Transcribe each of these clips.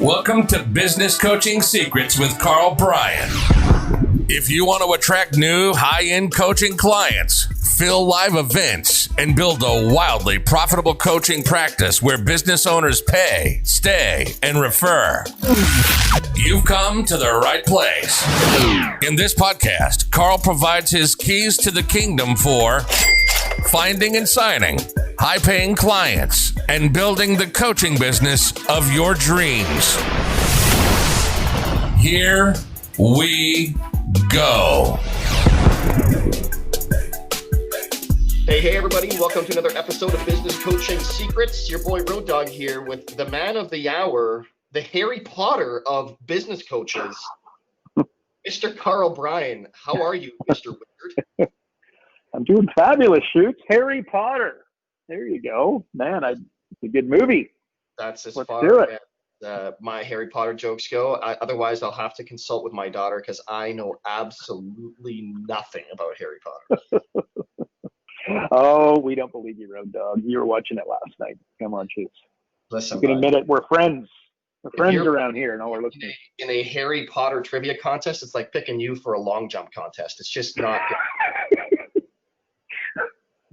Welcome to Business Coaching Secrets with Karl Bryan. If you want to attract new high-end coaching clients, fill live events, and build a wildly profitable coaching practice where business owners pay, stay, and refer, you've come to the right place. In this podcast, Karl provides his keys to the kingdom for finding and signing high-paying clients and building the coaching business of your dreams. Here we go. Hey everybody, welcome to another episode of Business Coaching Secrets. Your boy Road Dogg here with the man of the hour, the Harry Potter of business coaches, Mr. Karl Bryan. How are you, Mr. Wizard? I'm doing fabulous, Shoots. Harry Potter. There you go. Man, it's a good movie. That's as Let's far do it. as my Harry Potter jokes go. Otherwise, I'll have to consult with my daughter because I know absolutely nothing about Harry Potter. Oh, we don't believe you, Road Dogg. You were watching it last night. Come on, Shoots. Listen, You can admit it. We're friends. We're friends you're around here and all we're listening. in a Harry Potter trivia contest, it's like picking you for a long jump contest. It's just not good.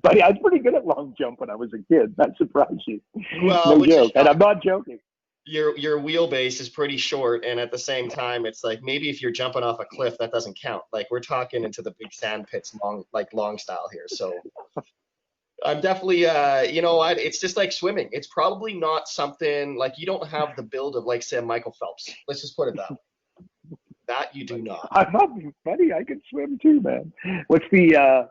Buddy, I was pretty good at long jump when I was a kid. That surprised you. Well, No joke. And I'm not joking. Your wheelbase is pretty short, and at the same time, it's like maybe if you're jumping off a cliff, that doesn't count. Like we're talking into the big sand pits, long style here. So I'm definitely, it's just like swimming. It's probably not something like you don't have the build of like say Michael Phelps. Let's just put it that way. That you do not. I'm not, buddy. I can swim too, man. What's the,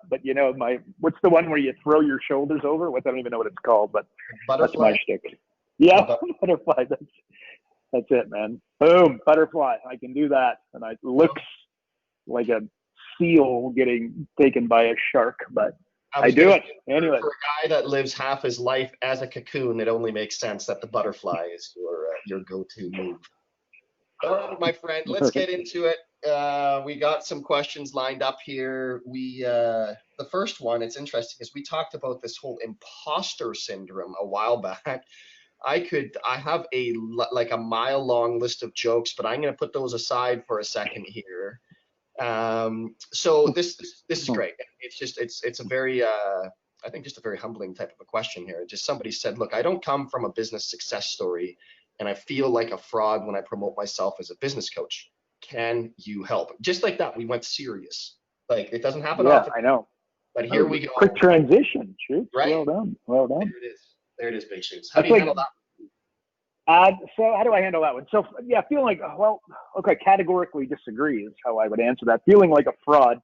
what's the one where you throw your shoulders over? I don't even know what it's called, but Butterfly. that's my shtick. Yeah, butterfly. That's it, man. Boom, butterfly. I can do that. And it looks like a seal getting taken by a shark, but I do it. Anyway. For a guy that lives half his life as a cocoon, it only makes sense that the butterfly is your go-to move. All right, my friend, let's get into it. We got some questions lined up here. The first one, it's interesting, is we talked about this whole imposter syndrome a while back. I have a mile-long list of jokes, but I'm going to put those aside for a second here. So this is great. It's a very I think just a very humbling type of a question here. Just somebody said, look, I don't come from a business success story, and I feel like a fraud when I promote myself as a business coach. Can you help? Just like that, we went serious. Like it doesn't happen often. I know. But here we go. Quick transition, Shoots. Right. Well done. Well done. There it is, Big Shoots. How do you handle that? So how do I handle that one? So yeah, feeling like, categorically disagree is how I would answer that. Feeling like a fraud.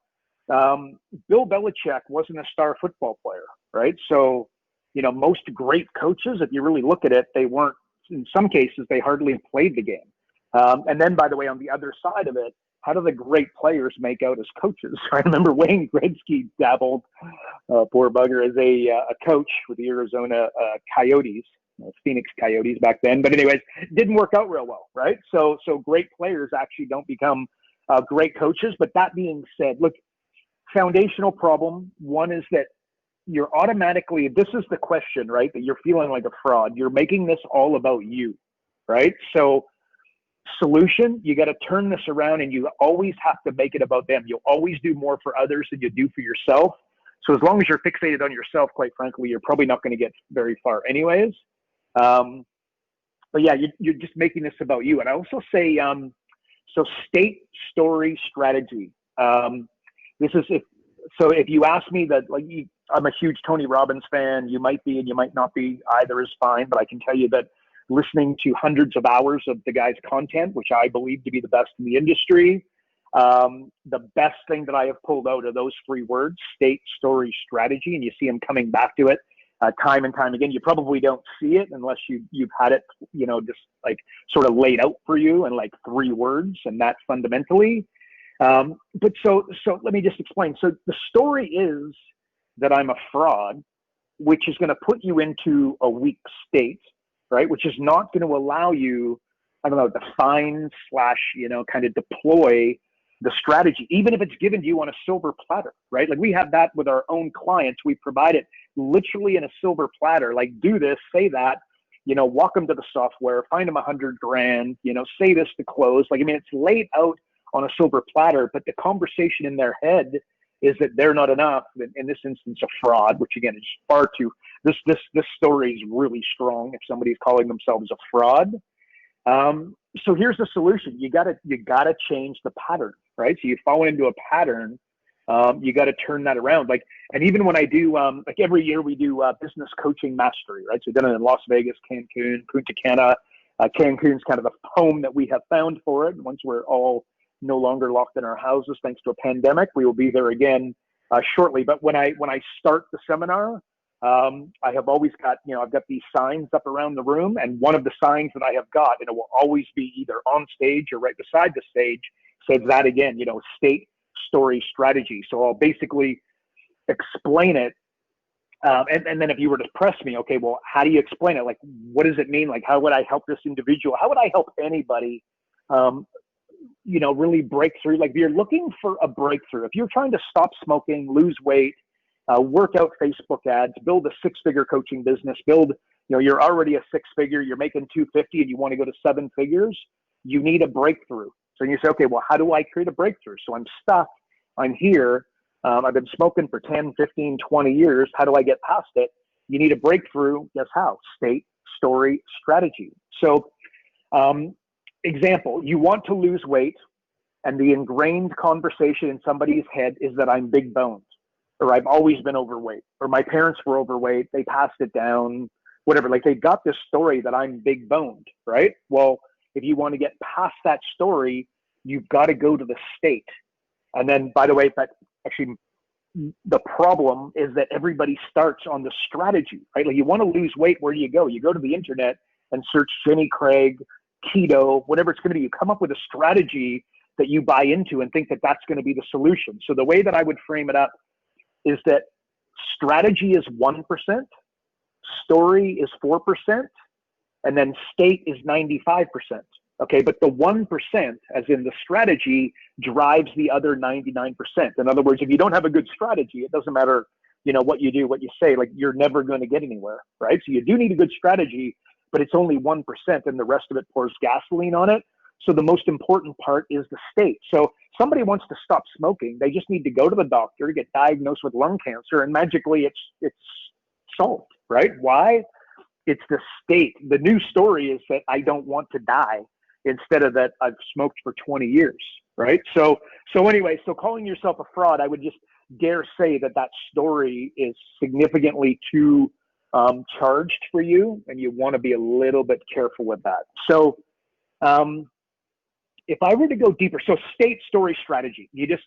Bill Belichick wasn't a star football player, right? So, most great coaches, if you really look at it, they weren't, in some cases, they hardly played the game. And then, by the way, on the other side of it, how do the great players make out as coaches? I remember Wayne Gretzky dabbled, poor bugger, as a coach with the Arizona Coyotes, Phoenix Coyotes back then. But anyways, didn't work out real well, right? So great players actually don't become great coaches. But that being said, look, foundational problem. One is that you're automatically, this is the question, right? That you're feeling like a fraud. You're making this all about you, right? So solution, you got to turn this around and you always have to make it about them. You'll always do more for others than you do for yourself. So as long as you're fixated on yourself, quite frankly, you're probably not going to get very far anyways. But yeah, you're just making this about you. And I also say, so state, story, strategy. If you ask me that, I'm a huge Tony Robbins fan. You might be and you might not be. Either is fine. But I can tell you that listening to hundreds of hours of the guy's content, which I believe to be the best in the industry, the best thing that I have pulled out are those three words: state, story, strategy. And you see him coming back to it time and time again. You probably don't see it unless you've had it, just like sort of laid out for you in like three words, and that's fundamentally. But so let me just explain. So the story is that I'm a fraud, which is going to put you into a weak state, right? Which is not going to allow you, define / kind of deploy the strategy, even if it's given to you on a silver platter, right? Like we have that with our own clients. We provide it literally in a silver platter, like do this, say that, walk them to the software, find them $100,000, say this to close. Like, I mean, it's laid out on a silver platter, but the conversation in their head is that they're not enough. In this instance, a fraud, which again is far too, this story is really strong if somebody's calling themselves a fraud. So here's the solution. You gotta change the pattern, right? So you fall into a pattern. You got to turn that around. Like, and even when I do, like every year we do business coaching mastery, right? So we've done it in Las Vegas, Cancun, Punta Cana. Cancun's kind of the home that we have found for it. Once we're all no longer locked in our houses, thanks to a pandemic, we will be there again shortly. But when I start the seminar, I have always got, I've got these signs up around the room, and one of the signs that I have got, and it will always be either on stage or right beside the stage, says that again, state, story, strategy. So I'll basically explain it. And then if you were to press me, okay, well, how do you explain it? Like, what does it mean? Like, how would I help this individual? How would I help anybody, really break through? Like, if you're looking for a breakthrough, if you're trying to stop smoking, lose weight, work out Facebook ads, build a six-figure coaching business, you're already a six-figure, you're making 250 and you want to go to 7 figures, you need a breakthrough. So you say, okay, well, how do I create a breakthrough? So I'm stuck, I'm here, I've been smoking for 10, 15, 20 years. How do I get past it? You need a breakthrough. Guess how? State, story, strategy. So example, you want to lose weight, and the ingrained conversation in somebody's head is that I'm big boned, or I've always been overweight, or my parents were overweight, they passed it down, whatever. Like, they've got this story that I'm big boned, right? Well, if you want to get past that story, you've got to go to the state. And then, by the way, the problem is that everybody starts on the strategy, right? Like, you want to lose weight, where do you go? You go to the internet and search Jenny Craig, keto, whatever it's going to be. You come up with a strategy that you buy into and think that that's going to be the solution. So the way that I would frame it up is that strategy is 1%, story is 4%, and then state is 95%. Okay, but the 1%, as in the strategy, drives the other 99%. In other words, if you don't have a good strategy, it doesn't matter, what you do, what you say, like, you're never going to get anywhere, right? So you do need a good strategy, but it's only 1%, and the rest of it pours gasoline on it. So the most important part is the state. So somebody wants to stop smoking, they just need to go to the doctor, get diagnosed with lung cancer, and magically it's solved, right? Why? It's the state. The new story is that I don't want to die, instead of that I've smoked for 20 years, right? So anyway, so calling yourself a fraud, I would just dare say that story is significantly too charged for you, and you want to be a little bit careful with that. So if I were to go deeper, so state, story, strategy, yes,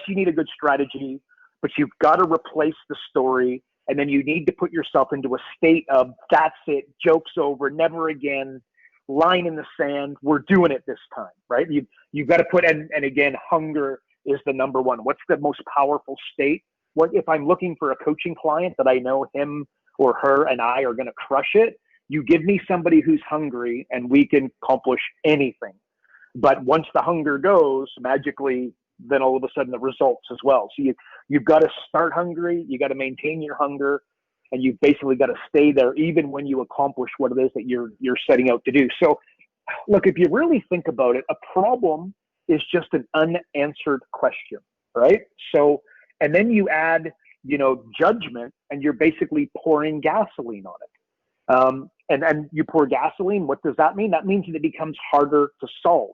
you need a good strategy, but you've got to replace the story, and then you need to put yourself into a state of, that's it, joke's over, never again, line in the sand, we're doing it this time, right? You've got to put, and again, hunger is the number one. What's the most powerful state? What if I'm looking for a coaching client that I know him or her and I are going to crush it? You give me somebody who's hungry and we can accomplish anything. But once the hunger goes, magically, then all of a sudden the results as well. So you've got to start hungry, you got to maintain your hunger, and you've basically got to stay there even when you accomplish what it is that you're setting out to do. So look, if you really think about it, a problem is just an unanswered question, right? So, and then you add, judgment, and you're basically pouring gasoline on it. And you pour gasoline, what does that mean? That means that it becomes harder to solve.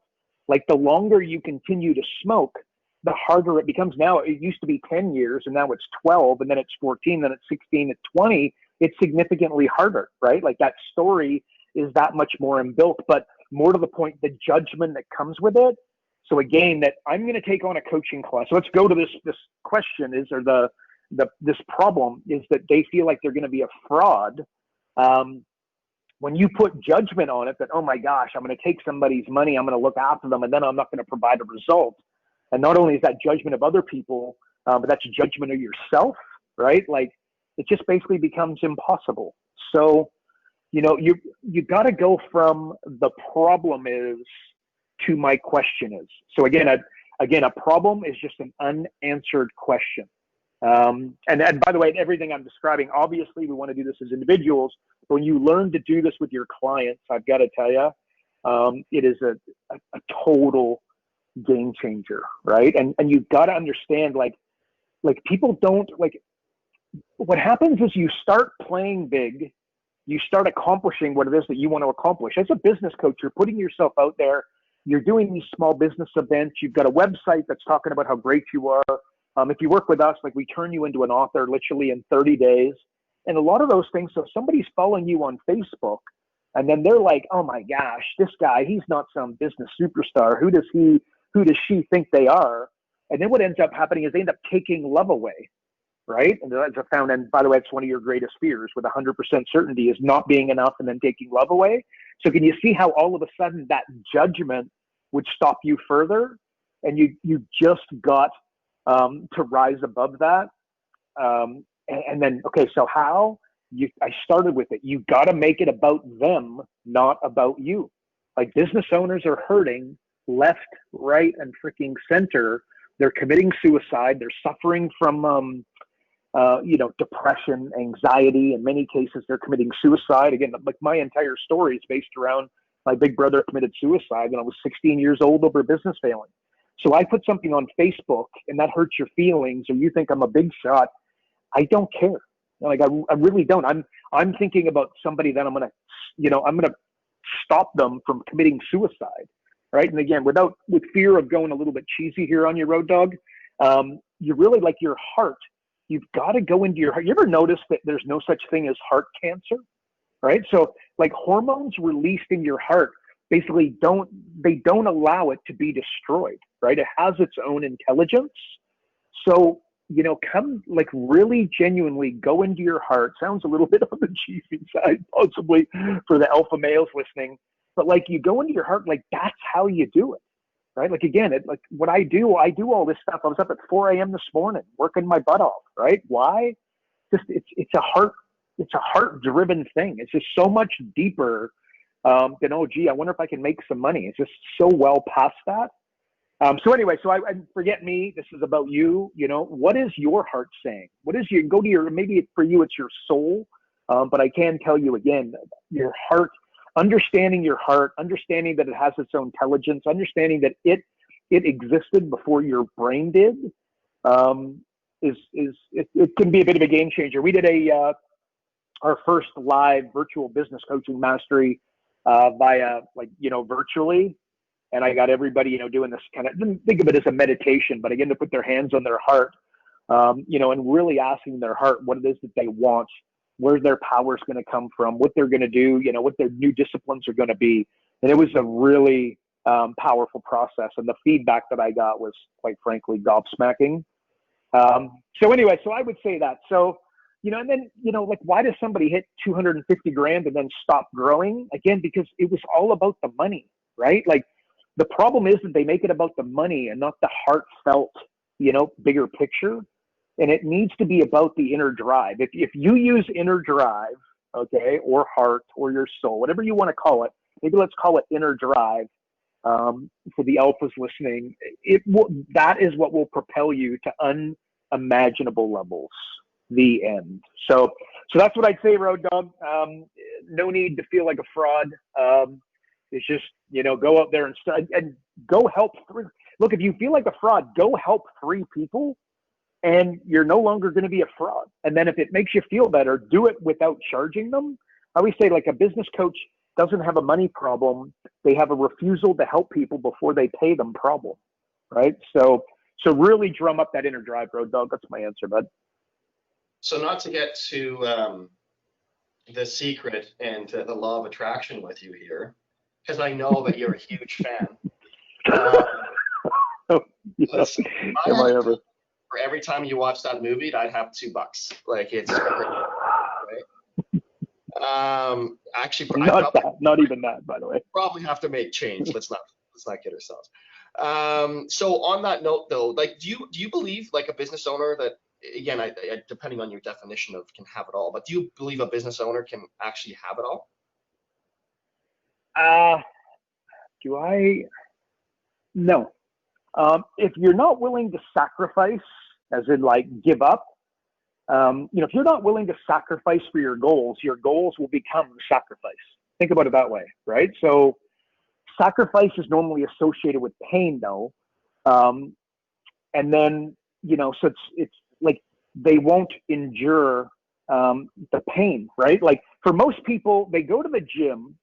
Like, the longer you continue to smoke, the harder it becomes. Now, it used to be 10 years, and now it's 12, and then it's 14, then it's 16, it's 20. It's significantly harder, right? Like, that story is that much more inbuilt, but more to the point, the judgment that comes with it. So again, that I'm going to take on a coaching class. So let's go to this question this problem is that they feel like they're going to be a fraud. When you put judgment on it, that, oh my gosh, I'm going to take somebody's money, I'm going to look after them, and then I'm not going to provide a result. And not only is that judgment of other people, but that's judgment of yourself, right? Like, it just basically becomes impossible. So, you got to go from the problem is to my question is. So again, a problem is just an unanswered question. And by the way, everything I'm describing, obviously we want to do this as individuals, But when you learn to do this with your clients, I've got to tell you, it is a total game changer, right? And you've got to understand, like people don't like. What happens is you start playing big, you start accomplishing what it is that you want to accomplish. As a business coach, you're putting yourself out there. You're doing these small business events. You've got a website that's talking about how great you are. If you work with us, like we turn you into an author literally in 30 days. And a lot of those things, so if somebody's following you on Facebook and then they're like, oh my gosh, this guy, he's not some business superstar. Who does she think they are? And then what ends up happening is they end up taking love away, right? And as I found, and by the way, it's one of your greatest fears with 100% certainty is not being enough and then taking love away. So can you see how all of a sudden that judgment would stop you further? And you just got to rise above that. And then, okay, so how? I started with it. You got to make it about them, not about you. Like business owners are hurting left, right, and freaking center. They're committing suicide. They're suffering from, depression, anxiety. In many cases, they're committing suicide. Again, like my entire story is based around my big brother committed suicide when I was 16 years old over a business failing. So I put something on Facebook and that hurts your feelings, or you think I'm a big shot. I don't care. Like I really don't. I'm thinking about somebody that I'm gonna stop them from committing suicide, right? And again, with fear of going a little bit cheesy here on your road dog, you really like your heart. You've got to go into your heart. You ever notice that there's no such thing as heart cancer, right? So like hormones released in your heart basically don't allow it to be destroyed, right? It has its own intelligence. So, come like really genuinely go into your heart. Sounds a little bit on the cheesy side, possibly for the alpha males listening, but like you go into your heart, like that's how you do it, right? Like again, like what I do all this stuff. I was up at 4 a.m. this morning working my butt off, right? Why? Just it's a heart driven thing. It's just so much deeper than, oh, gee, I wonder if I can make some money. It's just so well past that. So anyway, I forget me. This is about you. What is your heart saying? What is go to your, maybe for you, it's your soul. But I can tell you again, your heart, understanding your heart, understanding that it has its own intelligence, understanding that it existed before your brain did, it can be a bit of a game changer. We did our first live virtual business coaching mastery via virtually. And I got everybody, doing this kind of, think of it as a meditation, but again, to put their hands on their heart, and really asking their heart what it is that they want, where their power is going to come from, what they're going to do, what their new disciplines are going to be. And it was a really powerful process. And the feedback that I got was, quite frankly, gobsmacking. So anyway, so I would say that. So, and then, like, why does somebody hit 250 grand and then stop growing? Again, because it was all about the money, right? Like, the problem is that they make it about the money and not the heartfelt, bigger picture. And it needs to be about the inner drive. If you use inner drive, okay, or heart or your soul, whatever you want to call it, maybe let's call it inner drive for the alphas listening. That is what will propel you to unimaginable levels. The end. So that's what I'd say, Road Dog. No need to feel like a fraud. It's just, go out there and go help three. Look, if you feel like a fraud, go help 3 people and you're no longer going to be a fraud. And then if it makes you feel better, do it without charging them. I always say, like, a business coach doesn't have a money problem. They have a refusal to help people before they pay them problem, right? So really drum up that inner drive, Road Dog. That's my answer, bud. So not to get to the secret and the law of attraction with you here, because I know that you're a huge fan. Listen, Am I ever? For every time you watch that movie, I'd have $2. Like, it's right? Actually, not even that, by the way. Probably have to make change. Let's not kid ourselves. So on that note, though, like, do you believe, like, a business owner that, again, I depending on your definition of can have it all, but do you believe a business owner can actually have it all? Do I? No. If you're not willing to sacrifice, as in like give up, if you're not willing to sacrifice for your goals will become sacrifice. Think about it that way, right? So sacrifice is normally associated with pain, though. And then, so it's like they won't endure the pain, right? Like for most people, they go to the gym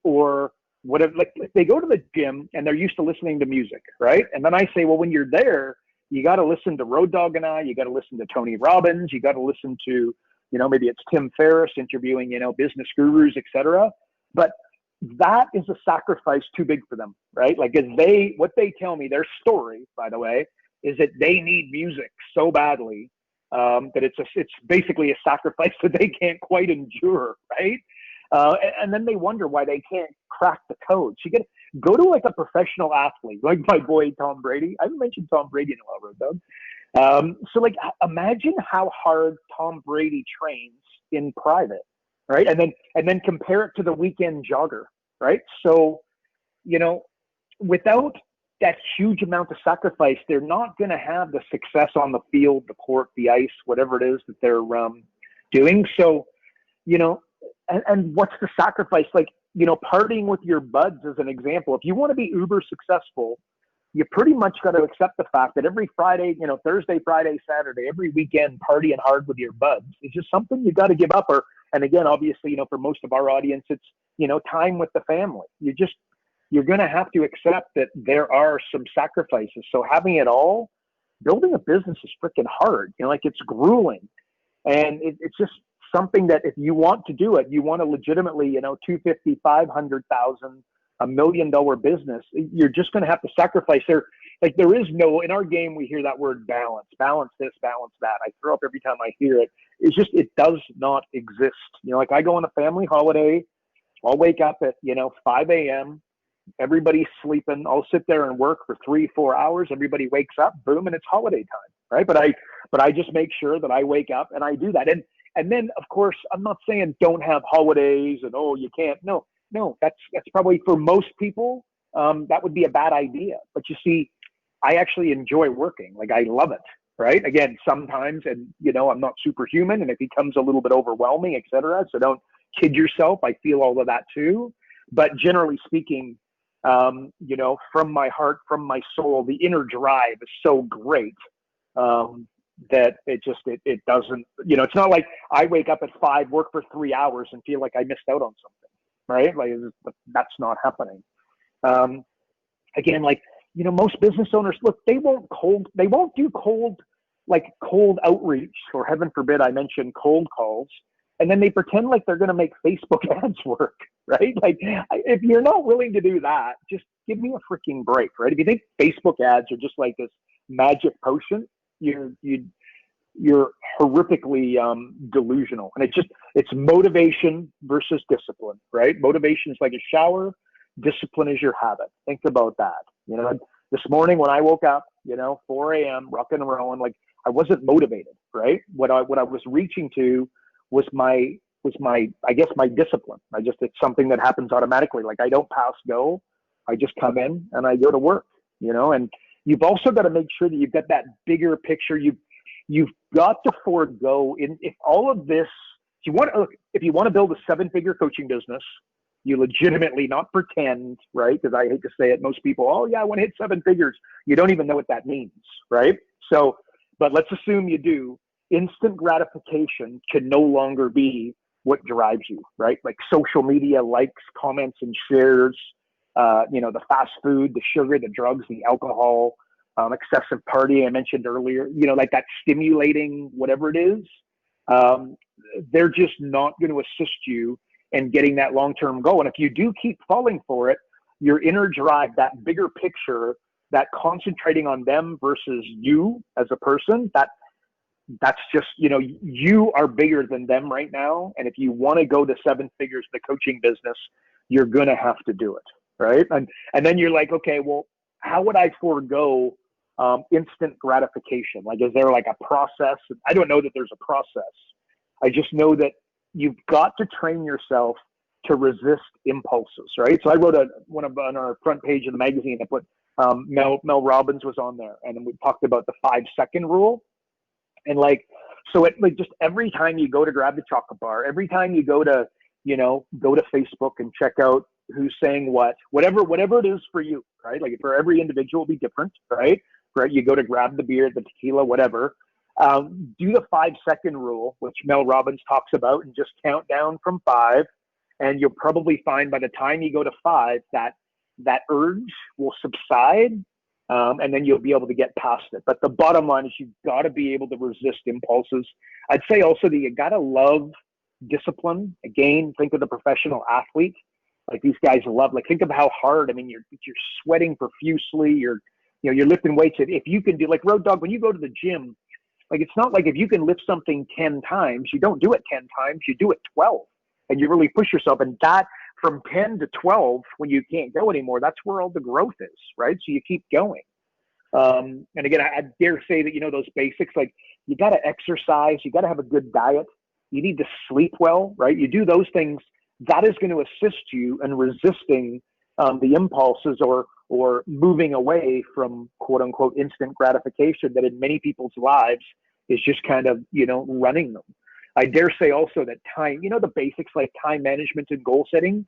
or whatever, like they go to the gym and they're used to listening to music, right? And then I say, well, when you're there, you got to listen to Road Dogg and I, you got to listen to Tony Robbins, you got to listen to, maybe it's Tim Ferriss interviewing, business gurus, etc. But that is a sacrifice too big for them, right? Like what they tell me, their story, by the way, is that they need music so badly that it's basically a sacrifice that they can't quite endure, right? And then they wonder why they can't crack the code. So you get go to like a professional athlete, like my boy Tom Brady. I haven't mentioned Tom Brady in a while, Doug. So like imagine how hard Tom Brady trains in private, right? And then compare it to the weekend jogger, right? So, without that huge amount of sacrifice, they're not going to have the success on the field, the court, the ice, whatever it is that they're doing. So, and what's the sacrifice? Like, partying with your buds as an example. If you want to be uber successful, you pretty much got to accept the fact that every Friday, Thursday, Friday, Saturday, every weekend, partying hard with your buds is just something you got to give up. And again, obviously, for most of our audience, it's, time with the family. You're going to have to accept that there are some sacrifices. So having it all, building a business is freaking hard. It's grueling. And it's just something that if you want to do it, you want to legitimately, 250, 500,000, $1 million business, you're just going to have to sacrifice there. Like there is no, in our game, we hear that word balance this, balance that. I throw up every time I hear it. It's just, it does not exist. Like I go on a family holiday, I'll wake up at, 5 a.m. Everybody's sleeping. I'll sit there and work for 3-4 hours. Everybody wakes up, boom, and it's holiday time, right? But I just make sure that I wake up and I do that. And then of course, I'm not saying don't have holidays and, oh, you can't. No, that's probably for most people, that would be a bad idea. But you see, I actually enjoy working. Like I love it, right? Again, sometimes, and I'm not superhuman and it becomes a little bit overwhelming, et cetera. So don't kid yourself. I feel all of that too. But generally speaking, from my heart, from my soul, the inner drive is so great that it doesn't, it's not like I wake up at 5, work for 3 hours and feel like I missed out on something, right? Like that's not happening. Again, like, most business owners, look, they won't do cold outreach, or heaven forbid I mention cold calls. And then they pretend like they're going to make Facebook ads work, right? Like if you're not willing to do that, just give me a freaking break, right? If you think Facebook ads are just like this magic potion, you're horrifically delusional. And it's motivation versus discipline, right? Motivation is like a shower. Discipline is your habit. Think about that. This morning when I woke up, 4 a.m., rocking and rolling, like I wasn't motivated, right? What I was reaching to was my discipline. It's something that happens automatically. Like I don't pass go. I just come in and I go to work, and you've also got to make sure that you've got that bigger picture. You've got to forego if all of this, if you want to build a 7-figure coaching business, you legitimately, not pretend, right? Because I hate to say it, most people, oh yeah, I want to hit 7 figures. You don't even know what that means, right? So, but let's assume you do. Instant gratification can no longer be what drives you, right? Like social media likes, comments, and shares, the fast food, the sugar, the drugs, the alcohol, excessive partying I mentioned earlier, like that stimulating, whatever it is, they're just not going to assist you in getting that long-term goal. And if you do keep falling for it, your inner drive, that bigger picture, that concentrating on them versus you as a person, that's just, you are bigger than them right now. And if you want to go to 7 figures in the coaching business, you're going to have to do it. Right. And then you're like, okay, well, how would I forego instant gratification? Like, is there like a process? I don't know that there's a process. I just know that you've got to train yourself to resist impulses. Right. So I wrote on our front page of the magazine, I put Mel Robbins was on there, and we talked about the 5-second rule. And like, So it like just every time you go to grab the chocolate bar, every time you go to, go to Facebook and check out who's saying what, whatever it is for you, right? Like for every individual, it'll be different, right? Right. You go to grab the beer, the tequila, whatever. Do the 5-second rule, which Mel Robbins talks about, and just count down from 5. And you'll probably find by the time you go to 5, that urge will subside. And then you'll be able to get past it. But the bottom line is you've got to be able to resist impulses. I'd say also that you got to love discipline. Again, think of the professional athlete. Like these guys love, like think of how hard, I mean, you're sweating profusely. You're lifting weights. If you can do, like Road Dog, when you go to the gym, like it's not like if you can lift something 10 times, you don't do it 10 times, you do it 12. And you really push yourself. And that from 10 to 12, when you can't go anymore, that's where all the growth is, right? So you keep going. And again, I dare say that, those basics, like you got to exercise, you got to have a good diet, you need to sleep well, right? You do those things, that is going to assist you in resisting the impulses or moving away from quote unquote instant gratification that in many people's lives is just kind of, running them. I dare say also that time, the basics like time management and goal setting,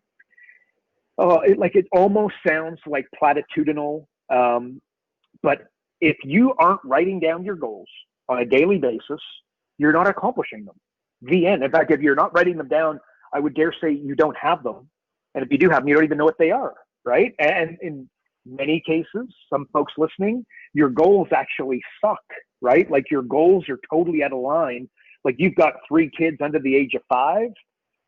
it almost sounds like platitudinal. But if you aren't writing down your goals on a daily basis, you're not accomplishing them. The end. In fact, if you're not writing them down, I would dare say you don't have them. And if you do have them, you don't even know what they are, right? And in many cases, some folks listening, your goals actually suck, right? Like your goals are totally out of line. Like you've got 3 kids under the age of 5,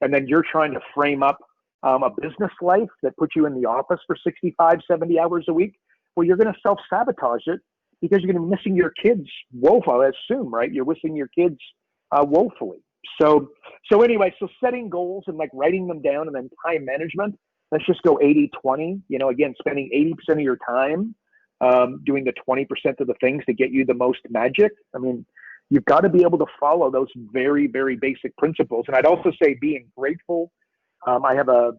and then you're trying to frame up a business life that puts you in the office for 65, 70 hours a week. Well, you're going to self-sabotage it because you're going to be missing your kids woefully, I assume, right? You're missing your kids woefully. So anyway, so setting goals and like writing them down, and then time management, let's just go 80-20, again, spending 80% of your time doing the 20% of the things that get you the most magic. I mean, you've got to be able to follow those very, very basic principles. And I'd also say being grateful. I have a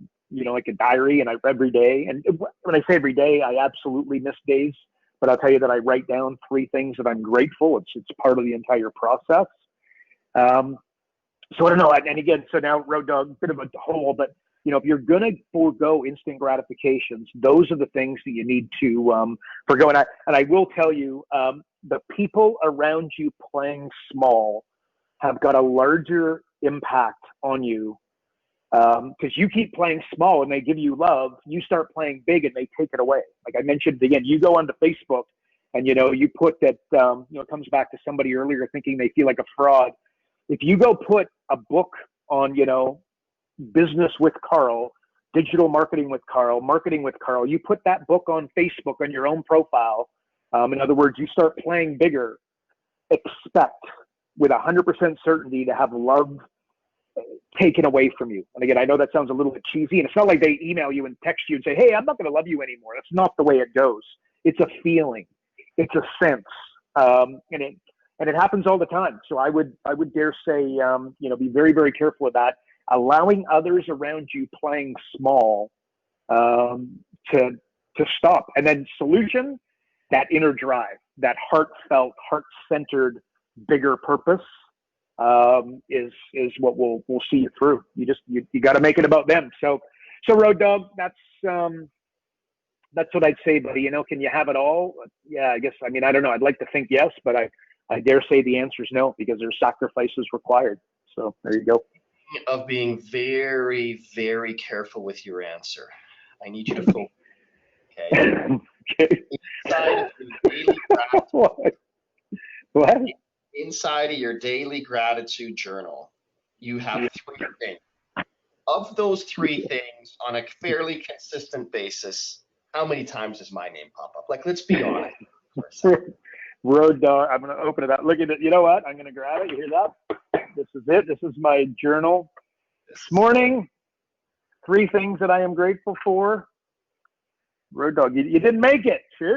diary, and I every day, and when I say every day, I absolutely miss days, but I'll tell you that I write down 3 things that I'm grateful. It's part of the entire process. So I don't know. And again, so now Road Dog, bit of a hole, but if you're going to forego instant gratifications, those are the things that you need to forego. And I will tell you, the people around you playing small have got a larger impact on you. Because you keep playing small and they give you love, you start playing big and they take it away. Like I mentioned, again, you go onto Facebook and, you put that, it comes back to somebody earlier thinking they feel like a fraud. If you go put a book on, business with Karl, digital marketing with Karl, marketing with Karl, you put that book on Facebook on your own profile. In other words, you start playing bigger, expect with 100% certainty to have love taken away from you. And again, I know that sounds a little bit cheesy, and it's not like they email you and text you and say, hey, I'm not going to love you anymore. That's not the way it goes. It's a feeling. It's a sense. And it happens all the time. So I would dare say, be very, very careful of that. Allowing others around you playing small to stop. And then solution, that inner drive, that heartfelt, heart-centered, bigger purpose is what will see you through. You got to make it about them. So Road Dog, that's what I'd say, buddy. Can you have it all? Yeah, I guess. I mean, I don't know. I'd like to think yes, but I dare say the answer is no, because there's sacrifices required. So there you go. Of being very, very careful with your answer. I need you to focus. Okay. Inside of your daily gratitude, what? Inside of your daily gratitude journal, you have 3 things. Of those 3 things, on a fairly consistent basis, how many times does my name pop up? Like, let's be honest for a second. Road Dog, I'm going to open it up. Look at it. You know what? I'm going to grab it. You hear that? This is it. This is my journal. This morning, 3 things that I am grateful for. Road Dog, you didn't make it. Sure.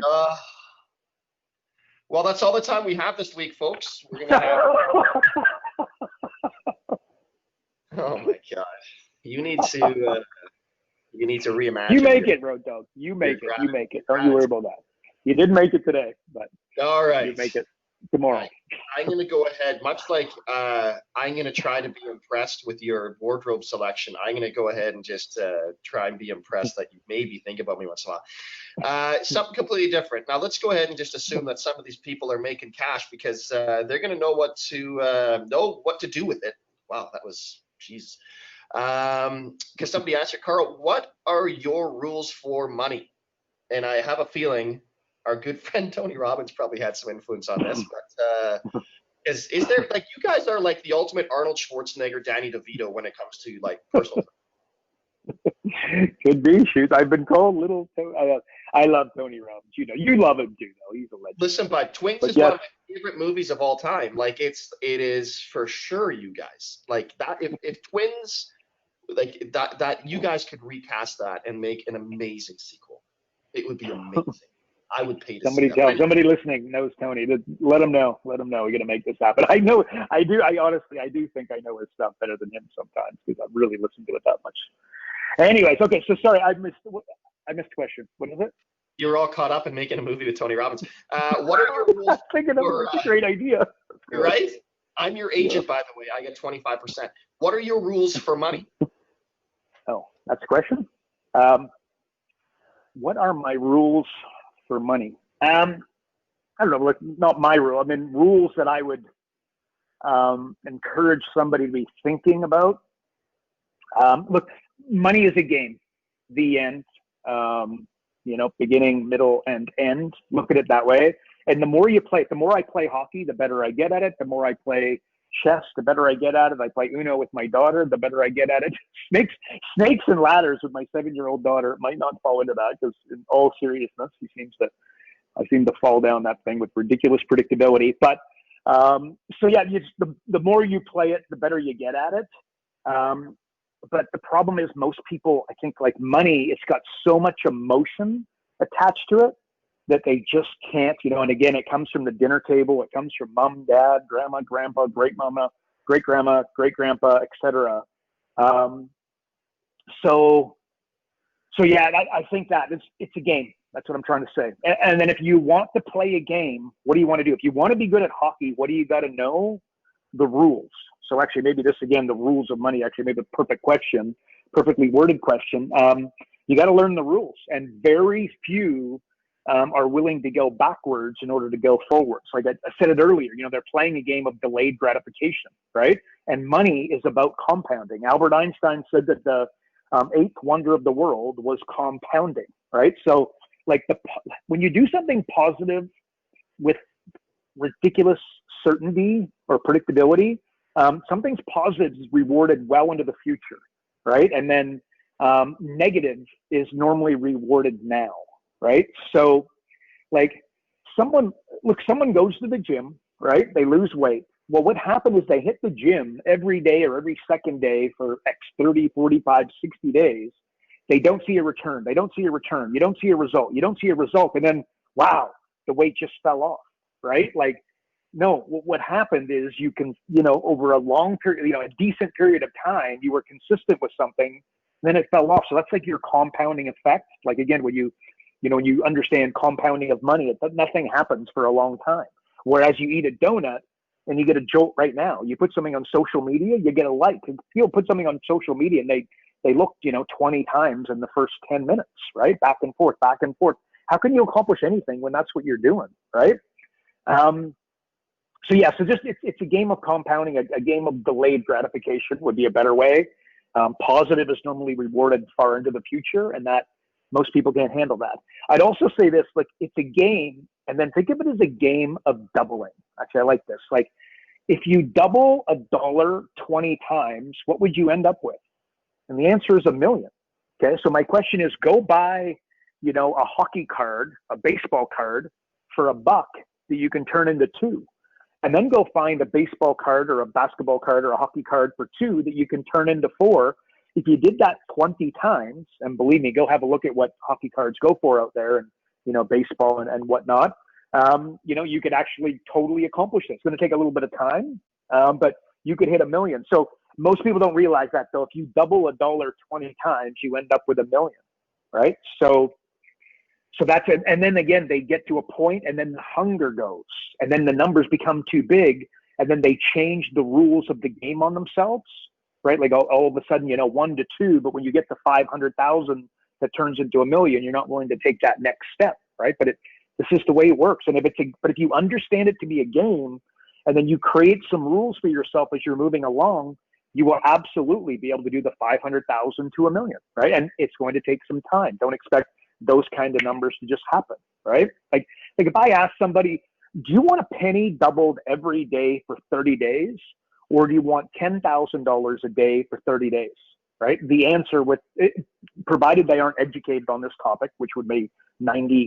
Well, that's all the time we have this week, folks. We're gonna have... Oh my gosh! You need to reimagine. You make it, Road Dog. You make it. You make it. Don't you worry about that. You didn't make it today, but all right. You make it. tomorrow. I'm going to go ahead, much like I'm going to try to be impressed with your wardrobe selection. I'm going to go ahead and just try and be impressed that you maybe think about me once in a while. Something completely different. Now, let's go ahead and just assume that some of these people are making cash because they're going to know what to do with it. Wow, that was, jeez. Because somebody asked you, Karl, what are your rules for money? And I have a feeling our good friend Tony Robbins probably had some influence on this, but is there, like, you guys are like the ultimate Arnold Schwarzenegger, Danny DeVito when it comes to like personal. Could be. Shoot, I've been called little. I love Tony Robbins. You know, you love him too, though. He's a legend. Listen, bud, Twins is one of my favorite movies of all time. Like, it is for sure. You guys like that. If Twins, like that, you guys could recast that and make an amazing sequel. It would be amazing. I would pay to see that. Somebody listening knows Tony. Let him know. We're going to make this happen. I know. I do. I honestly think I know his stuff better than him sometimes because I've really listened to it that much. Anyways, okay. So sorry, I missed the question. What is it? You're all caught up in making a movie with Tony Robbins. What are your rules? I'm thinking that's a great idea. Right? I'm your agent, by the way. I get 25%. What are your rules for money? Oh, that's a question. What are my rules for money? I don't know, like, not my rule. I mean, rules that I would encourage somebody to be thinking about. Look, money is a game. The end. Beginning, middle, and end. Look at it that way. And the more you play, the more I play hockey, the better I get at it. The more I play chess, the better I get at it. I play Uno with my daughter, the better I get at it. Snakes and ladders with my 7-year-old daughter might not fall into that because, in all seriousness, I seem to fall down that thing with ridiculous predictability. But the more you play it, the better you get at it. But the problem is most people, I think, like money, it's got so much emotion attached to it that they just can't, and again, it comes from the dinner table. It comes from mom, dad, grandma, grandpa, great mama, great grandma, great grandpa, etc. I think that it's a game. That's what I'm trying to say. And then if you want to play a game, what do you want to do? If you want to be good at hockey, what do you got to know? The rules. So actually, maybe this, again, the rules of money, actually maybe a perfectly worded question. You got to learn the rules, and very few are willing to go backwards in order to go forwards. Like I said it earlier, they're playing a game of delayed gratification, right? And money is about compounding. Albert Einstein said that the eighth wonder of the world was compounding, right? So like when you do something positive with ridiculous certainty or predictability, something's positive is rewarded well into the future, right? And then negative is normally rewarded now, right? So like someone goes to the gym, right? They lose weight. Well, what happened is they hit the gym every day or every second day for X 30, 45, 60 days. They don't see a return. You don't see a result. And then, wow, the weight just fell off, right? Like, no, what happened is you can, over a long period, a decent period of time, you were consistent with something, then it fell off. So that's like your compounding effect. Like, again, when you understand compounding of money, nothing happens for a long time. Whereas you eat a donut and you get a jolt right now. You put something on social media, you get a like. You'll put something on social media and they look, 20 times in the first 10 minutes, right? Back and forth. How can you accomplish anything when that's what you're doing, right? So just it's a game of compounding, a game of delayed gratification would be a better way. Positive is normally rewarded far into the future, and that most people can't handle that. I'd also say this, like, it's a game, and then think of it as a game of doubling. Actually, I like this. Like, if you double $1 20 times, what would you end up with? And the answer is $1 million. Okay, so my question is, go buy, a hockey card, a baseball card for $1 that you can turn into 2. And then go find a baseball card or a basketball card or a hockey card for 2 that you can turn into 4. If you did that 20 times, and believe me, go have a look at what hockey cards go for out there and, baseball and whatnot, you could actually totally accomplish this. It's going to take a little bit of time, but you could hit $1 million. So most people don't realize that, though. If you double $1 20 times, you end up with $1 million, right? So So that's it. And then again, they get to a point and then the hunger goes and then the numbers become too big and then they change the rules of the game on themselves, right? Like all of a sudden, 1 to 2, but when you get to 500,000, that turns into $1 million, you're not willing to take that next step, right? But this is the way it works. And but if you understand it to be a game and then you create some rules for yourself as you're moving along, you will absolutely be able to do the 500,000 to $1 million, right? And it's going to take some time. Don't expect those kind of numbers to just happen, right? Like if I ask somebody, do you want a penny doubled every day for 30 days? Or do you want $10,000 a day for 30 days, right? The answer provided they aren't educated on this topic, which would be 99.5%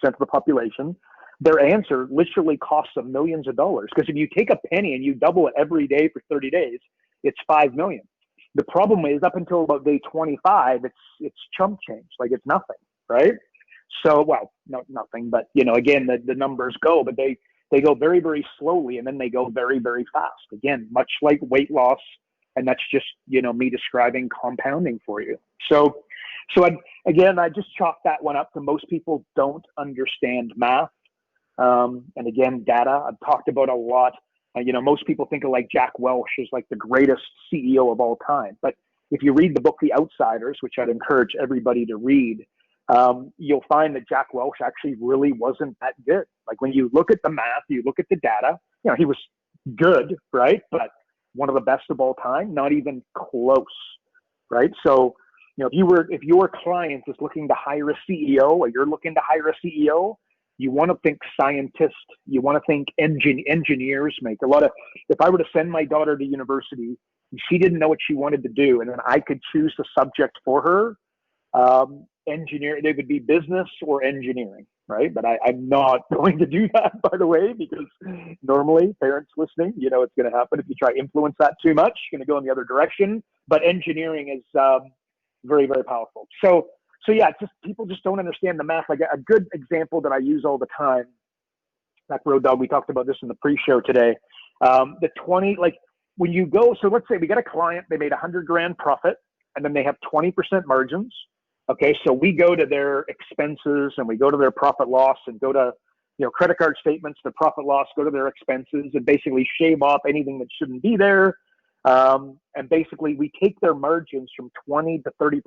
of the population, their answer literally costs them millions of dollars. Because if you take a penny and you double it every day for 30 days, it's 5 million. The problem is up until about day 25, it's chump change. Like it's nothing, right? So, well, no, nothing, but again, the numbers go, but they go very, very slowly and then they go very, very fast. Again, much like weight loss. And that's just, me describing compounding for you. So I just chalk that one up to most people don't understand math. And again, data I've talked about a lot. Most people think of like Jack Welch as like the greatest CEO of all time. But if you read the book, The Outsiders, which I'd encourage everybody to read, you'll find that Jack Welch actually really wasn't that good. Like when you look at the math, you look at the data, he was good, right? But one of the best of all time, not even close, right? So, if your client is looking to hire a CEO or you're looking to hire a CEO, you want to think scientist, you want to think engineers make a lot of, if I were to send my daughter to university and she didn't know what she wanted to do, and then I could choose the subject for her, engineering, they would be business or engineering, right? But I'm not going to do that, by the way, because normally parents listening, it's going to happen if you try to influence that too much, you're going to go in the other direction. But engineering is very, very powerful. So yeah, people just don't understand the math. Like a good example that I use all the time, like Road Dog, we talked about this in the pre-show today. The 20, like when you go, so let's say we got a client, they made $100,000 profit, and then they have 20% margins. Okay, so we go to their expenses and we go to their profit loss and go to, credit card statements, their profit loss, go to their expenses and basically shave off anything that shouldn't be there. And basically we take their margins from 20 to 30%.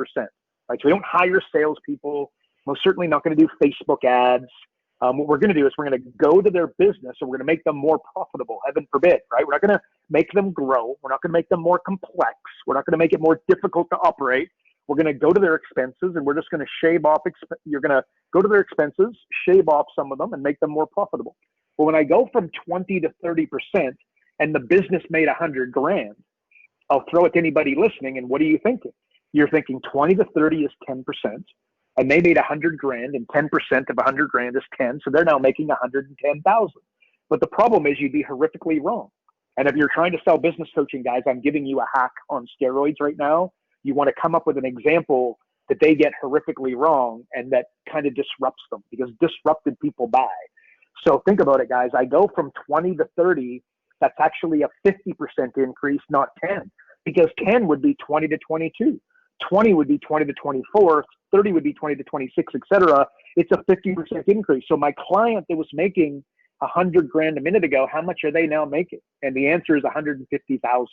Right? So we don't hire salespeople. Most certainly not going to do Facebook ads. What we're going to do is we're going to go to their business and we're going to make them more profitable, heaven forbid, right? We're not going to make them grow. We're not going to make them more complex. We're not going to make it more difficult to operate. We're going to go to their expenses and we're just going to shave off. You're going to go to their expenses, shave off some of them and make them more profitable. But when I go from 20 to 30% and the business made $100,000, I'll throw it to anybody listening. And what are you thinking? You're thinking 20 to 30 is 10%. And they made $100,000 and 10% of $100,000 is 10. So they're now making 110,000. But the problem is you'd be horrifically wrong. And if you're trying to sell business coaching, guys, I'm giving you a hack on steroids right now. You want to come up with an example that they get horrifically wrong and that kind of disrupts them, because disrupted people buy. So think about it, guys. I go from 20 to 30. That's actually a 50% increase, not 10, because 10 would be 20 to 22. 20 would be 20 to 24. 30 would be 20 to 26, etc. It's a 50% increase. So my client that was making $100,000 a minute ago, how much are they now making? And the answer is 150,000.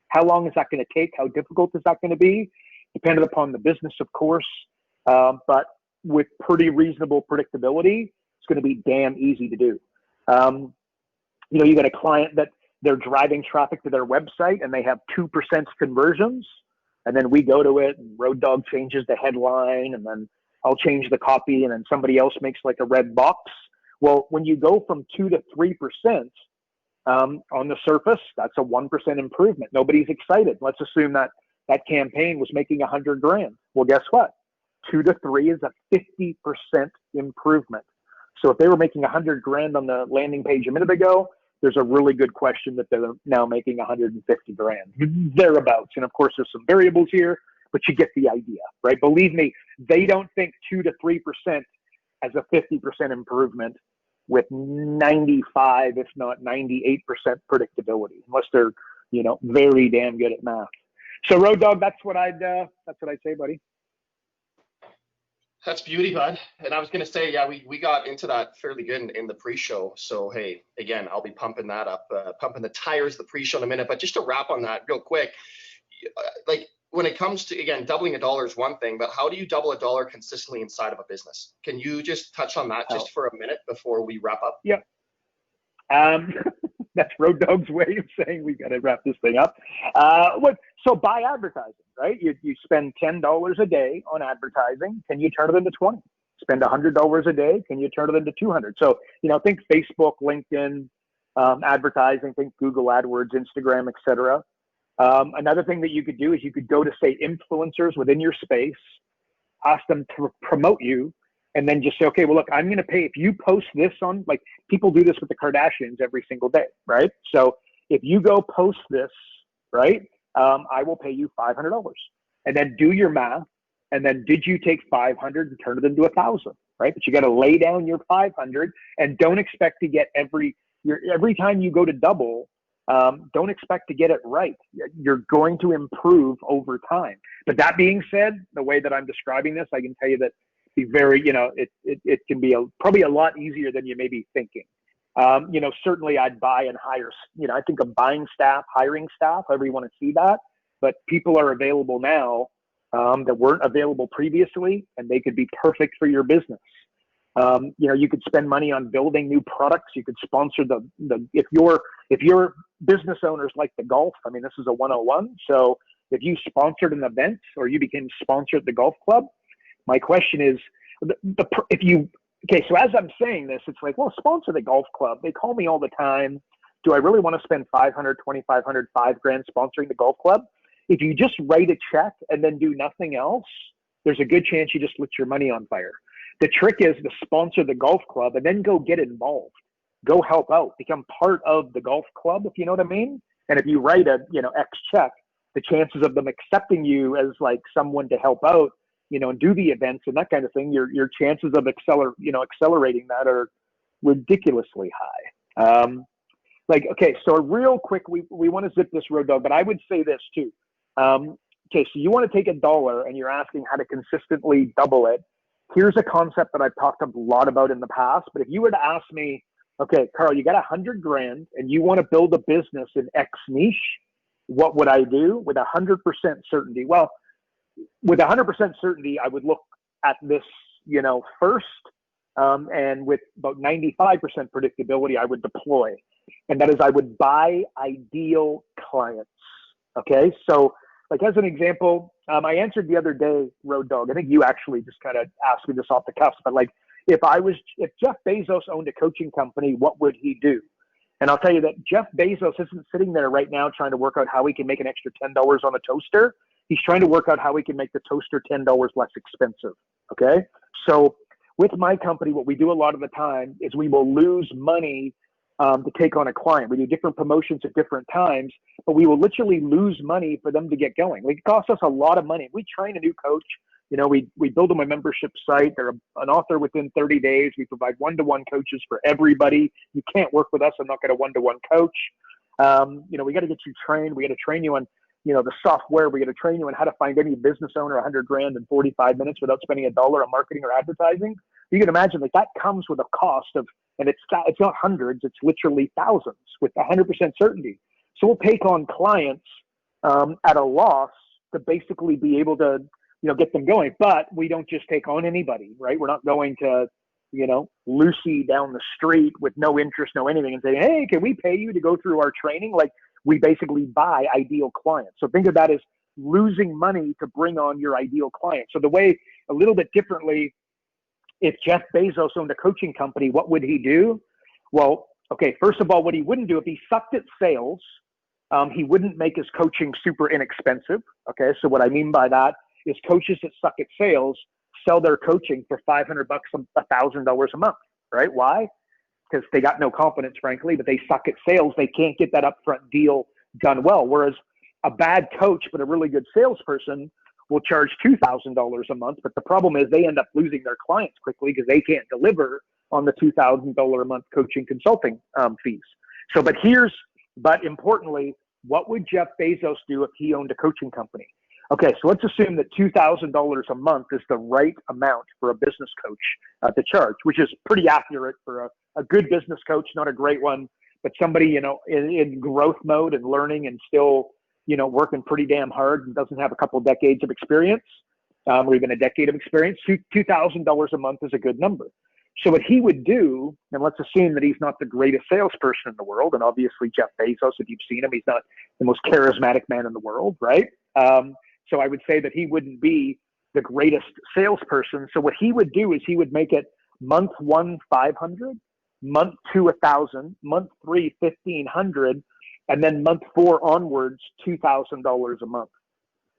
How long is that going to take? How difficult is that going to be? Depending upon the business, of course. But with pretty reasonable predictability, it's going to be damn easy to do. You got a client that they're driving traffic to their website and they have 2% conversions. And then we go to it and Road Dog changes the headline and then I'll change the copy and then somebody else makes like a red box. Well, when you go from 2 to 3%, on the surface, that's a 1% improvement. Nobody's excited. Let's assume that campaign was making $100,000. Well, guess what? 2 to 3 is a 50% improvement. So if they were making $100,000 on the landing page a minute ago, there's a really good question that they're now making $150,000 thereabouts. And of course, there's some variables here, but you get the idea, right? Believe me, they don't think 2 to 3% as a 50% improvement with 95, if not 98% predictability, unless they're, very damn good at math. So Road Dog, that's what I'd say, buddy. That's beauty, bud. And I was going to say, yeah, we got into that fairly good in the pre-show. So, hey, again, I'll be pumping that up, pumping the tires, the pre-show in a minute. But just to wrap on that real quick, like when it comes to, again, doubling a dollar is one thing, but how do you double a dollar consistently inside of a business? Can you just touch on that just for a minute before we wrap up? Yeah. That's Road Dog's way of saying we got to wrap this thing up. So buy advertising, right? You spend $10 a day on advertising. Can you turn it into 20? Spend $100 a day. Can you turn it into 200? So, think Facebook, LinkedIn, advertising, think Google AdWords, Instagram, etc. Another thing that you could do is you could go to, say, influencers within your space, ask them to promote you, and then just say, okay, well, look, I'm going to pay if you post this on, like people do this with the Kardashians every single day, right? So if you go post this, right, I will pay you $500, and then do your math. And then did you take 500 and turn it into 1,000, right? But you got to lay down your 500 and don't expect to get every time you go to double. Don't expect to get it right. You're going to improve over time. But that being said, the way that I'm describing this, I can tell you that be very, it can be probably a lot easier than you may be thinking. Certainly I'd buy and hire, I think of buying staff, hiring staff, however you want to see that. But people are available now that weren't available previously, and they could be perfect for your business. You could spend money on building new products. You could sponsor if your business owners like the golf, I mean, this is a 101. So if you sponsored an event or you became sponsored at the golf club, my question is, so as I'm saying this, it's like, well, sponsor the golf club. They call me all the time. Do I really want to spend $500, $2,500, $5,000 sponsoring the golf club? If you just write a check and then do nothing else, there's a good chance you just lit your money on fire. The trick is to sponsor the golf club and then go get involved. Go help out, become part of the golf club, if you know what I mean. And if you write a, X check, the chances of them accepting you as like someone to help out, and do the events and that kind of thing, your chances of accelerating that are ridiculously high. Okay, so real quick, we want to zip this, Road Dog, but I would say this too. Okay, so you want to take $1 and you're asking how to consistently double it. Here's a concept that I've talked a lot about in the past, but if you were to ask me, okay, Carl, you got $100,000 and you want to build a business in X niche, what would I do with 100% certainty? Well, with 100% certainty, I would look at this, first, and with about 95% predictability, I would deploy. And that is, I would buy ideal clients. Okay. So like, as an example, I answered the other day, Road Dog, I think you actually just kind of asked me this off the cuff, but like, if Jeff Bezos owned a coaching company, what would he do? And I'll tell you that Jeff Bezos isn't sitting there right now trying to work out how he can make an extra $10 on a toaster. He's trying to work out how we can make the toaster $10 less expensive. Okay. So with my company, what we do a lot of the time is we will lose money to take on a client. We do different promotions at different times, but we will literally lose money for them to get going. Like, it costs us a lot of money. We train a new coach. We build them a membership site. They're an author within 30 days. We provide one-to-one coaches for everybody. You can't work with us and not get a one-to-one coach. We got to get you trained. We got to train you on the software. We got to train you on how to find any business owner $100,000 in 45 minutes without spending $1 on marketing or advertising. You can imagine, like, that comes with a cost of, and it's not hundreds, it's literally thousands with 100% certainty. So we'll take on clients at a loss to basically be able to, get them going. But we don't just take on anybody, right? We're not going to, Lucy down the street with no interest, no anything, and say, hey, can we pay you to go through our training? Like, we basically buy ideal clients. So think of that as losing money to bring on your ideal client. So the way, a little bit differently, if Jeff Bezos owned a coaching company, what would he do? Well, okay, first of all, what he wouldn't do, if he sucked at sales, he wouldn't make his coaching super inexpensive. Okay, so what I mean by that is coaches that suck at sales sell their coaching for $500, $1,000 a month, right? Why? Because they got no confidence, frankly, but they suck at sales. They can't get that upfront deal done well. Whereas a bad coach, but a really good salesperson will charge $2,000 a month. But the problem is they end up losing their clients quickly because they can't deliver on the $2,000 a month coaching consulting fees. So, but importantly, what would Jeff Bezos do if he owned a coaching company? Okay, so let's assume that $2,000 a month is the right amount for a business coach to charge, which is pretty accurate for a good business coach, not a great one, but somebody, in growth mode and learning and still, working pretty damn hard and doesn't have a couple of decades of experience, or even a decade of experience. $2,000 a month is a good number. So what he would do, and let's assume that he's not the greatest salesperson in the world, and obviously Jeff Bezos, if you've seen him, he's not the most charismatic man in the world, right? So I would say that he wouldn't be the greatest salesperson. So what he would do is he would make it month 1, 500, month 2, 1,000, month 3, 1,500, and then month 4 onwards, $2,000 a month.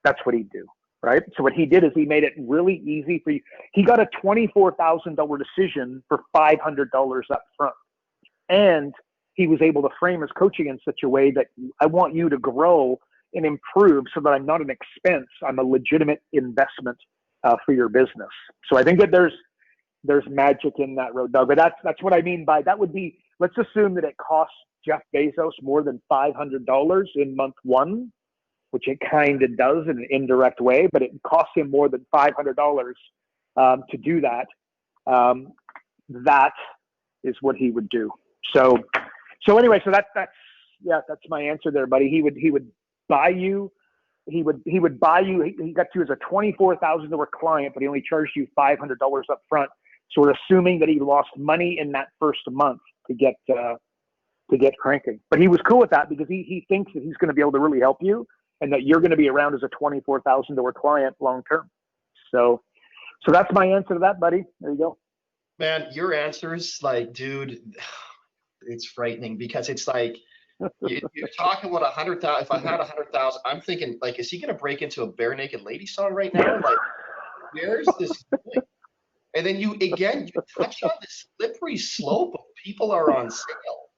That's what he'd do, right? So what he did is he made it really easy for you. He got a $24,000 decision for $500 up front. And he was able to frame his coaching in such a way that I want you to grow and improve so that I'm not an expense. I'm a legitimate investment for your business. So I think that there's magic in that, Road Dog. But that's what I mean by that would be, let's assume that it costs Jeff Bezos more than $500 in month 1, which it kind of does in an indirect way, but it costs him more than $500 to do that. That is what he would do. So anyway, so that's my answer there, buddy. He would buy you. He would buy you. He got you as a $24,000 client, but he only charged you $500 up front. So we're assuming that he lost money in that first month to get cranking. But he was cool with that because he thinks that he's going to be able to really help you and that you're going to be around as a $24,000 client long term. So that's my answer to that, buddy. There you go. Man, your answers, like, dude, it's frightening because it's like you're talking about 100,000. If I had 100,000, I'm thinking, like, is he going to break into a bare naked lady song right now? Like, where's this going? And then you touch on this slippery slope of people are on sale.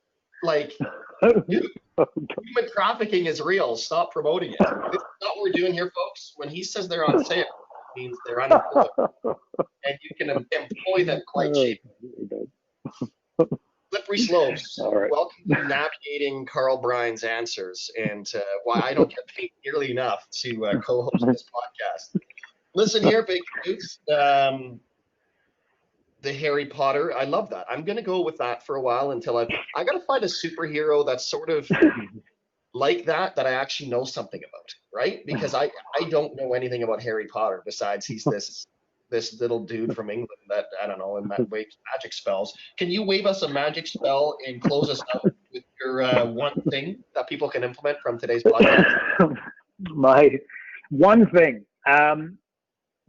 Like, dude, human trafficking is real. Stop promoting it. This is not what we're doing here, folks. When he says they're on sale, it means they're unemployed. And you can employ them quite cheap. Slippery slopes. Right. Welcome to navigating Karl Bryan's answers and why I don't get paid nearly enough to co-host this podcast. Listen here, big dudes. The Harry Potter, I love that. I'm gonna go with that for a while until I gotta find a superhero that's sort of like that I actually know something about, right? Because I don't know anything about Harry Potter besides he's this little dude from England that, I don't know, and that waves magic spells. Can you wave us a magic spell and close us out with your one thing that people can implement from today's podcast? My one thing.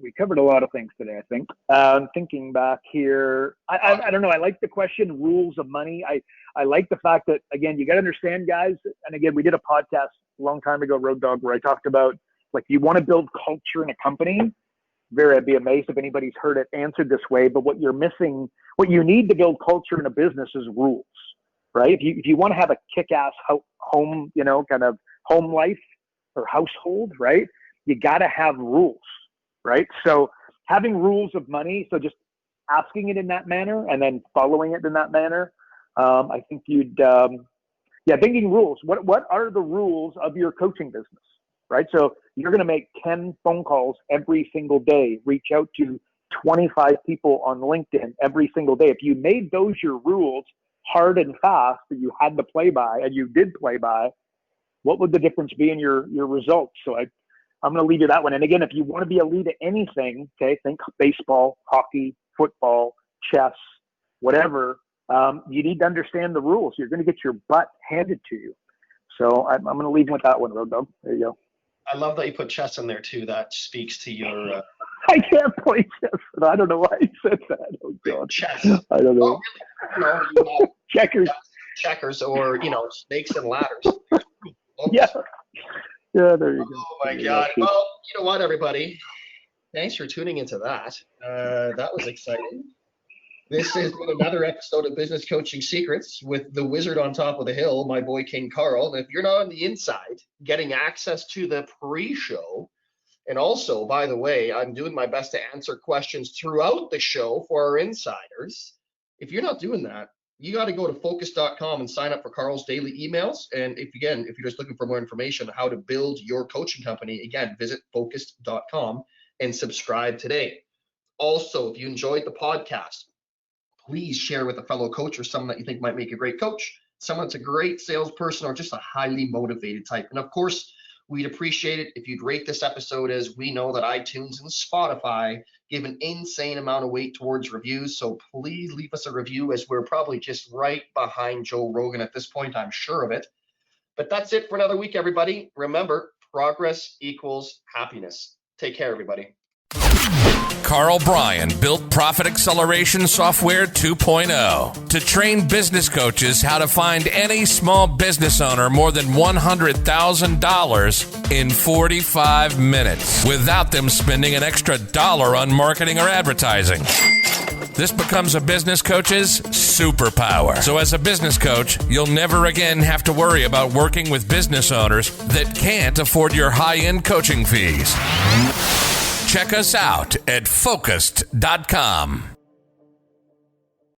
We covered a lot of things today, I think. Thinking back here, I don't know. I like the question, rules of money. I like the fact that, again, you got to understand, guys. And again, we did a podcast a long time ago, Road Dog, where I talked about, like, you want to build culture in a company. I'd be amazed if anybody's heard it answered this way. But what you're missing, what you need to build culture in a business is rules, right? If you want to have a kick-ass home, kind of home life or household, right? You got to have rules. Right. So having rules of money, so just asking it in that manner and then following it in that manner. I think thinking rules. What are the rules of your coaching business? Right. So you're going to make 10 phone calls every single day, reach out to 25 people on LinkedIn every single day. If you made those your rules hard and fast that you had to play by and you did play by, what would the difference be in your results? So I'm going to leave you that one. And again, if you want to be a lead at anything, okay, think baseball, hockey, football, chess, whatever, you need to understand the rules. You're going to get your butt handed to you. So I'm going to leave you with that one, Road Dog. There you go. I love that you put chess in there too. That speaks to your... I can't play chess. I don't know why he said that. Oh, God. Chess. I don't know. Oh, really? You have Checkers or, snakes and ladders. Yeah. Yeah, there you go. Oh, my God. Well, you know what, everybody? Thanks for tuning into that. That was exciting. This has been another episode of Business Coaching Secrets with the wizard on top of the hill, my boy King Karl. And if you're not on the inside, getting access to the pre-show, and also, by the way, I'm doing my best to answer questions throughout the show for our insiders. If you're not doing that, you got to go to focus.com and sign up for Karl's daily emails. And if you're just looking for more information on how to build your coaching company, again, visit focus.com and subscribe today. Also, if you enjoyed the podcast, please share with a fellow coach or someone that you think might make a great coach, someone that's a great salesperson or just a highly motivated type. And of course, we'd appreciate it if you'd rate this episode, as we know that iTunes and Spotify give an insane amount of weight towards reviews. So please leave us a review, as we're probably just right behind Joe Rogan at this point. I'm sure of it. But that's it for another week, everybody. Remember, progress equals happiness. Take care, everybody. Karl Bryan built Profit Acceleration Software 2.0 to train business coaches how to find any small business owner more than $100,000 in 45 minutes without them spending an extra dollar on marketing or advertising. This becomes a business coach's superpower. So as a business coach, you'll never again have to worry about working with business owners that can't afford your high-end coaching fees. Check us out at focused.com.